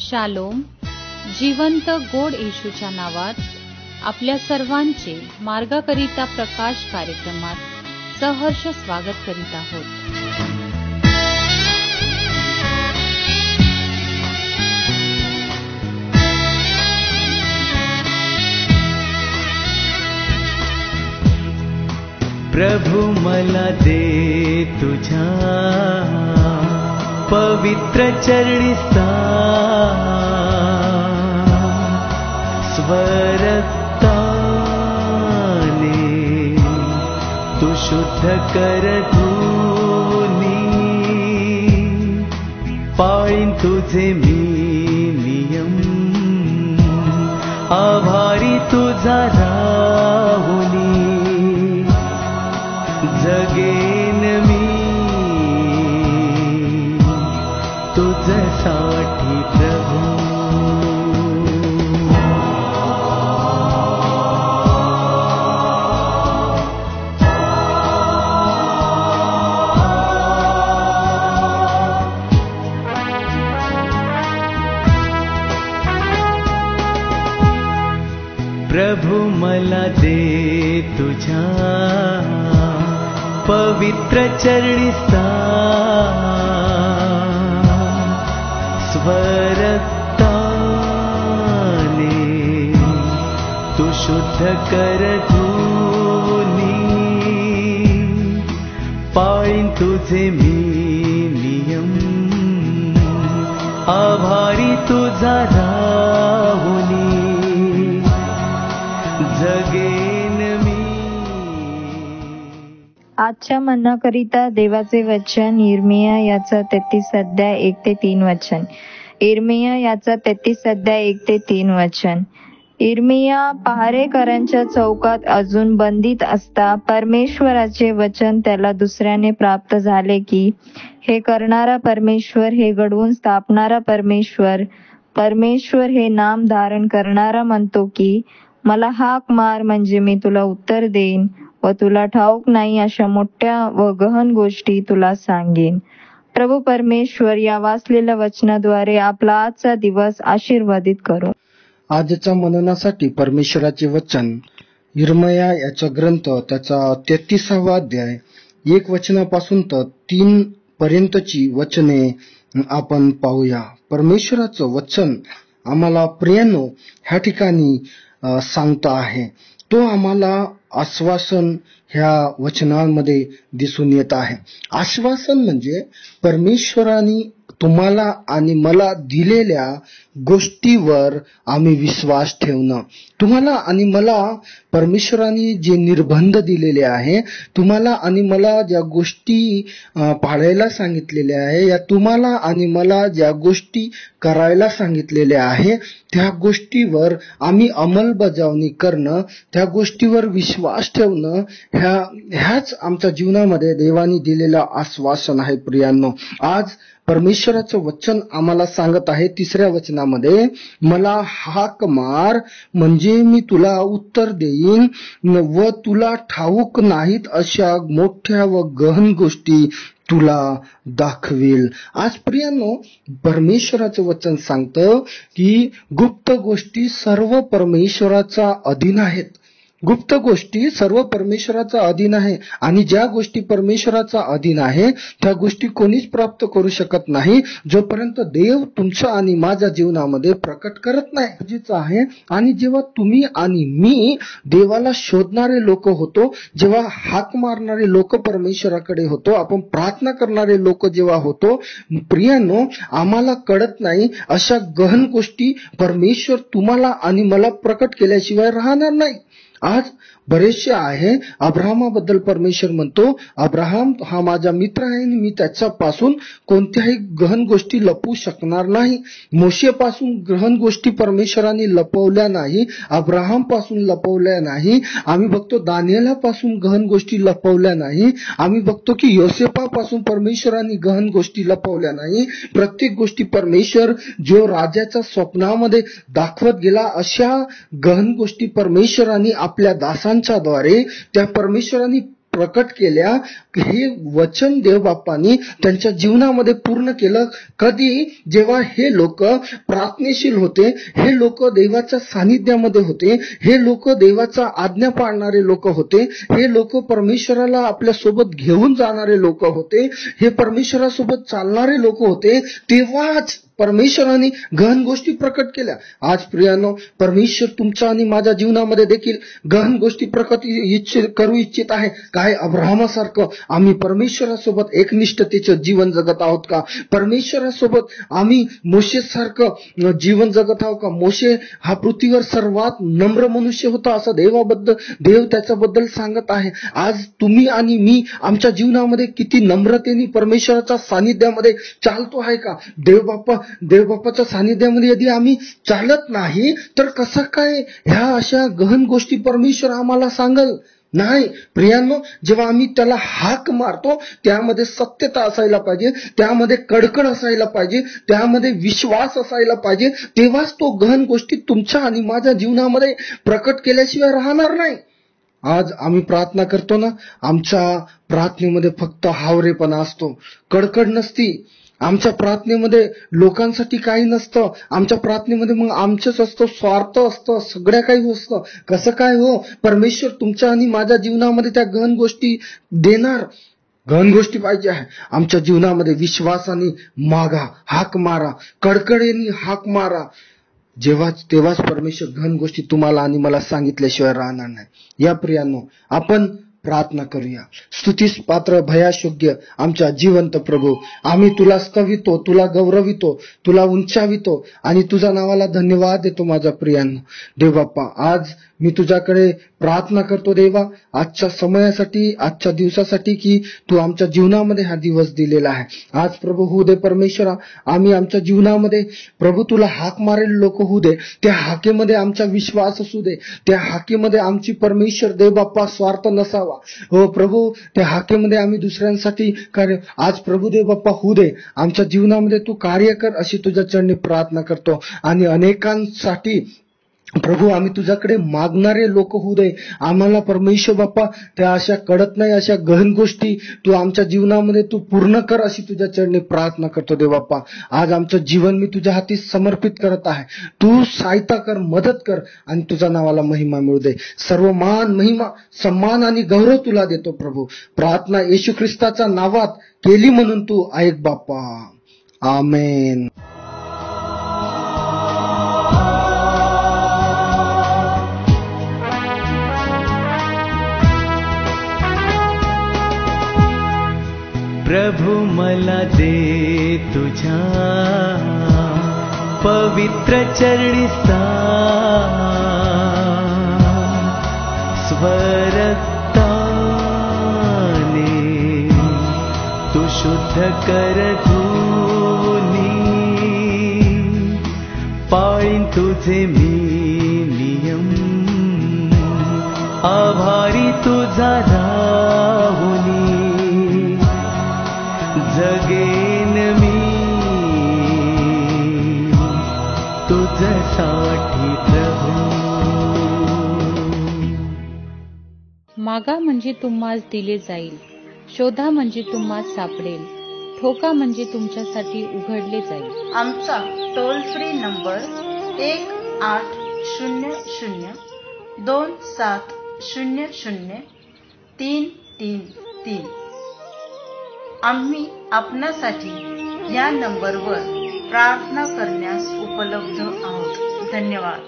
Shalom. जिवंत गोड येशूच्या नावात आपल्या सर्वांचे मार्गाकरिता प्रकाश कार्यक्रमात सहर्ष स्वागत करीत आहोत. प्रभु मला दे तुझ्या पवित्र चरणी स्वरक्ताने तू शुद्ध कर धुनी, पाळीन तुझे मी नियम, आभारी तुझा राहुनी जगेन मी तुझ्यासाठी प्रभू. प्रभु मला दे तुझ्या पवित्र चरणी स्वरक्ताने तू शुद्ध कर धुनी, पाळीन तुझे मी नियम, आभारी तुझा राहुनी जगेन मी. आजच्या मन्नाकरिता देवाचे वचन यिर्मया याचा 33 अध्याय 1 ते 3 वचन. यिर्मया याचा 33 अध्याय 1 ते 3 वचन. यिर्मया पहारेकरांच्या चौकात अजून बंदीत असता परमेश्वराचे वचन त्याला दुसऱ्याने प्राप्त झाले की, हे करणारा परमेश्वर, हे घडवून स्थापणारा परमेश्वर, परमेश्वर हे नाम धारण करणारा म्हणतो की, मला हाक मार म्हणजे मी तुला उत्तर देईन व तुला ठाऊक नाही अशा मोठ्या व गहन गोष्टी तुला सांगेन. प्रभू परमेश्वर या वाचलेल्या वचनाद्वारे आपला आजचा दिवस आशीर्वादित करो. आजच्या मननासाठी परमेश्वराचे वचन यिर्मया याचा ग्रंथ त्याचा 33वा अध्याय 1 वचनापासून तर 3 पर्यंतची वचने आपण पाहूया. परमेश्वराचं वचन आम्हाला प्रियानो ह्या ठिकाणी सांगता आहे. तो आम्हाला आश्वासन ह्या वचनांमध्ये दिसून येत आहे. आश्वासन म्हणजे परमेश्वराने तुम्हाला आणि मला दिलेल्या गोष्टीवर आम्ही विश्वास ठेवणं. तुम्हाला आणि मला परमेश्वराने जे निर्बंध दिलेले आहे, तुम्हाला आणि मला ज्या गोष्टी पाळायला सांगितलेल्या आहे, या तुम्हाला आणि मला ज्या गोष्टी करायला सांगितलेल्या आहे, त्या गोष्टीवर आम्ही अंमलबजावणी करणं, त्या गोष्टीवर विश्वास ठेवणं, ह्याच आमच्या जीवनामध्ये देवाने दिलेलं आश्वासन आहे. प्रियांनो, आज परमेश्वराचं वचन आम्हाला सांगत आहे 3ऱ्या वचनामध्ये, मला हाक मार म्हणजे मी तुला उत्तर देईन व तुला ठाऊक नाहीत अशा मोठ्या व गहन गोष्टी तुला दाखवेल. आज प्रियांनो, परमेश्वराचं वचन सांगतं की गुप्त गोष्टी सर्व परमेश्वराचा अधीन आहेत. गुप्त गोष्टी सर्व परमेश्वराचा अधीन आहे आणि ज्या गोष्टी परमेश्वराचा अधीन आहे त्या गोष्टी कोणीच प्राप्त करू शकत नाही जोपर्यंत देव तुमच्या आणि माझ्या जीवनामध्ये प्रकट करत नाही. गरजेचं आहे. आणि जेव्हा तुम्ही आणि मी देवाला शोधणारे लोक होतो, जेव्हा हाक मारणारे लोक परमेश्वराकडे होतो, आपण प्रार्थना करणारे लोक जेव्हा होतो, प्रियांनो, आम्हाला कळत नाही अशा गहन गोष्टी परमेश्वर तुम्हाला आणि मला प्रकट केल्याशिवाय राहणार नाही. आज बरेचसे आहे. अब्राहमाबद्दल परमेश्वर म्हणतो, अब्राहम हा माझा मित्र आहे आणि मी त्याच्यापासून कोणत्याही गहन गोष्टी लपवू शकणार नाही. मोशेपासून गहन गोष्टी परमेश्वराने लपवल्या नाही, अब्राहम पासून लपवल्या नाही. आम्ही बघतो दानिएलापासून गहन गोष्टी लपवल्या नाही. आम्ही बघतो की योसेफापासून परमेश्वराने गहन गोष्टी लपवल्या नाही. प्रत्येक गोष्टी परमेश्वर जो राजाच्या स्वप्नामध्ये दाखवत गेला अशा गहन गोष्टी परमेश्वराने आपल्या दासांच्या द्वारे त्या परमेश्वराने प्रकट केल्या हे वचन देवबापांनी त्यांच्या जीवनामध्ये पूर्ण केलं. कधी? जेव्हा हे लोक प्रार्थनेशील होते, हे लोक देवाच्या सानिध्यामध्ये होते, हे लोक देवाचा आज्ञा पाळणारे लोक होते, हे लोक परमेश्वराला आपल्या सोबत घेऊन जाणारे लोक होते, हे परमेश्वरासोबत चालणारे लोक होते. तेव्हाच परमेश्वराने गहन गोष्टी प्रकट केल्या. आज प्रियानो, परमेश्वर तुमच्या आणि माझ्या जीवनामध्ये देखील गहन गोष्टी प्रकट करू इच्छित आहे. काय? अब्राहमासारखं आम्ही परमेश्वरासोबत एकनिष्ठतेचं जीवन जगत आहोत का? परमेश्वरासोबत आम्ही मोशेसारखं जीवन जगत आहोत का? मोशे हा पृथ्वीवर सर्वात नम्र मनुष्य होता असं देव त्याच्याबद्दल सांगत आहे. आज तुम्ही आणि मी आमच्या जीवनामध्ये किती नम्रतेने परमेश्वराच्या सानिध्यामध्ये चालतो आहे का? देवबापाच्या सानिध्यामध्ये यदि आम्ही चालत नाही तर कसं काय ह्या अशा गहन गोष्टी परमेश्वर आम्हाला सांगल? नाही प्रियांनो, जेव्हा आम्ही त्याला हाक मारतो त्यामध्ये सत्यता असायला पाहिजे, त्यामध्ये कडकड असायला पाहिजे, त्यामध्ये विश्वास असायला पाहिजे. तेव्हाच तो गहन गोष्टी तुमच्या आणि माझ्या जीवनामध्ये प्रकट केल्याशिवाय राहणार नाही. आज आम्ही प्रार्थना करतो ना, आमच्या प्रार्थनेमध्ये फक्त हावरेपणा असतो, कडकड नसती. आमच्या प्रार्थनेमध्ये लोकांसाठी काही नसतं. आमच्या प्रार्थनेमध्ये मग आमचंच असतं, स्वार्थ असतं, सगळ्या काही असतं. कसं काय हो? परमेश्वर तुमच्या आणि माझ्या जीवनामध्ये त्या गहन गोष्टी देणार. गहन गोष्टी पाहिजे आहे आमच्या जीवनामध्ये. विश्वासाने मागा, हाक मारा, कडकडेने हाक मारा. तेव्हाच परमेश्वर गहन गोष्टी तुम्हाला आणि मला सांगितल्याशिवाय राहणार नाही. या प्रियांनो, आपण प्रार्थना करूया. स्तुतीस पात्र भयाशोग्य आमच्या जिवंत प्रभू, आम्ही तुला स्तवितो, तुला गौरवितो, तुला उंचावितो आणि तुझ्या नावाला धन्यवाद देतो. माझ्या प्रियांनो, देव बाप्पा, आज मी तुझ्याकडे प्रार्थना करतो देवा, आजच्या समयासाठी, आजच्या दिवसासाठी की तू आमच्या जीवनामध्ये हा दिवस दिलेला आहे. आज प्रभू होऊ दे परमेश्वरा, आम्ही आमच्या जीवनामध्ये प्रभू तुला हाक मारेल लोक होऊ दे. त्या हाकेमध्ये आमचा विश्वास असू दे, त्या हाकेमध्ये आमची परमेश्वर देव बाप्पा स्वार्थ नसावा. हो प्रभू, त्या हाकेमध्ये आम्ही दुसऱ्यांसाठी कार्य आज प्रभू देव बाप्पा होऊ दे. आमच्या जीवनामध्ये तू कार्य कर अशी तुझ्या चरणी प्रार्थना करतो. आणि अनेकांसाठी प्रभू आम्ही तुझ्याकडे मागणारे लोक होऊ दे. आम्हाला परमेश्वर बाप्पा त्या अशा कडत नाही, अशा गहन गोष्टी तू आमच्या जीवनामध्ये तू पूर्ण कर अशी तुझ्या चरणी प्रार्थना करतो देव बाप्पा. आज आमचं जीवन मी तुझ्या हाती समर्पित करत आहे. तू सहायता कर, मदत कर आणि तुझ्या नावाला महिमा मिळू दे. सर्व मान, महिमा, सन्मान आणि गौरव तुला देतो प्रभू. प्रार्थना येशू ख्रिस्ताच्या नावात केली म्हणून तू ऐक बाप्पा. आमेन. प्रभु मला दे तुझ्या पवित्र चरणी स्वरक्ताने तू शुद्ध कर धुनी. पाळीन तुझे मी नियम, आभारी तुझा राहुनी. जगेन मी तुझ्यासाठी प्रभू. मागा म्हणजे तुम्हास दिले जाईल, शोधा म्हणजे तुम्हास सापडेल, ठोका म्हणजे तुमच्यासाठी उघडले जाईल. आमचा टोल फ्री नंबर 1-800-2700-333. आम्ही आपणासाठी या नंबरवर प्रार्थना करण्यास उपलब्ध आहोत. धन्यवाद.